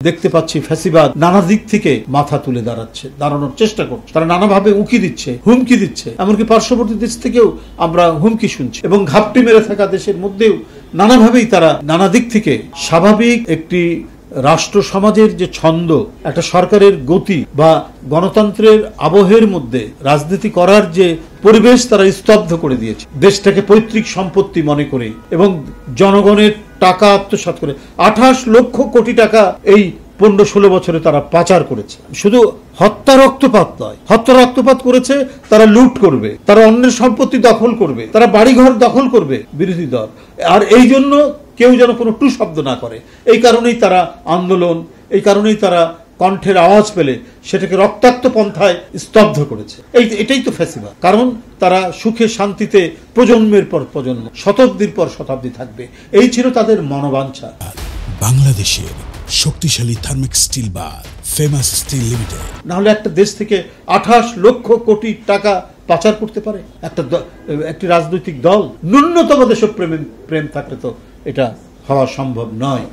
দেখতে পাচ্ছি ফ্যাসিবাদ নানা দিক থেকে মাথা তুলে দাঁড়ানোর চেষ্টা করছে। তারা নানাভাবে উকি দিচ্ছে, হুমকি দিচ্ছে, এমনকি পার্শ্ববর্তী দেশ থেকেও আমরা হুমকি শুনছি এবং ঘাপটি মেরে থাকা দেশের মধ্যেও নানাভাবেই তারা নানা দিক থেকে স্বাভাবিক একটি রাষ্ট্র সমাজের যে ছন্দ, একটা সরকারের গতি বা গণতন্ত্রের আবহের মধ্যে রাজনীতি করার যে পরিবেশ তারা স্তব্ধ করে দিয়েছে। দেশটাকে পৈতৃক সম্পত্তি মনে করে এবং জনগণের টাকা আত্মসাৎ করে 28 লক্ষ কোটি টাকা এই 15-16 বছরে তারা পাচার করেছে। শুধু হত্যা রক্তপাত নয়, হত্যা রক্তপাত করেছে, তারা লুট করবে, তারা অন্যের সম্পত্তি দখল করবে, তারা বাড়িঘর দখল করবে বিরোধী দল। আর এই জন্য কেউ যেন কোনো টু শব্দ না করে, এই কারণেই তারা আন্দোলন, এই কারণেই তারা কণ্ঠের আওয়াজ পেলে সেটাকে রক্তাক্ত পন্থায় স্তব্ধ করেছে। এটাই তো ফ্যাসিবাদ। কারণ তারা সুখে শান্তিতে প্রজন্মের পর প্রজন্ম, শতাব্দীর পর শতাব্দী থাকবে, এই ছিল তাদের মনোবাঞ্ছা। বাংলাদেশের শক্তিশালী থার্মিক স্টিল বার ফেমাস স্টিল লিমিটেড। না হলে একটা দেশ থেকে 28 লক্ষ কোটি টাকা পাচার করতে পারে একটি রাজনৈতিক দল? ন্যূনতম দেশপ্রেম থাকলে তো এটা হওয়া সম্ভব নয়।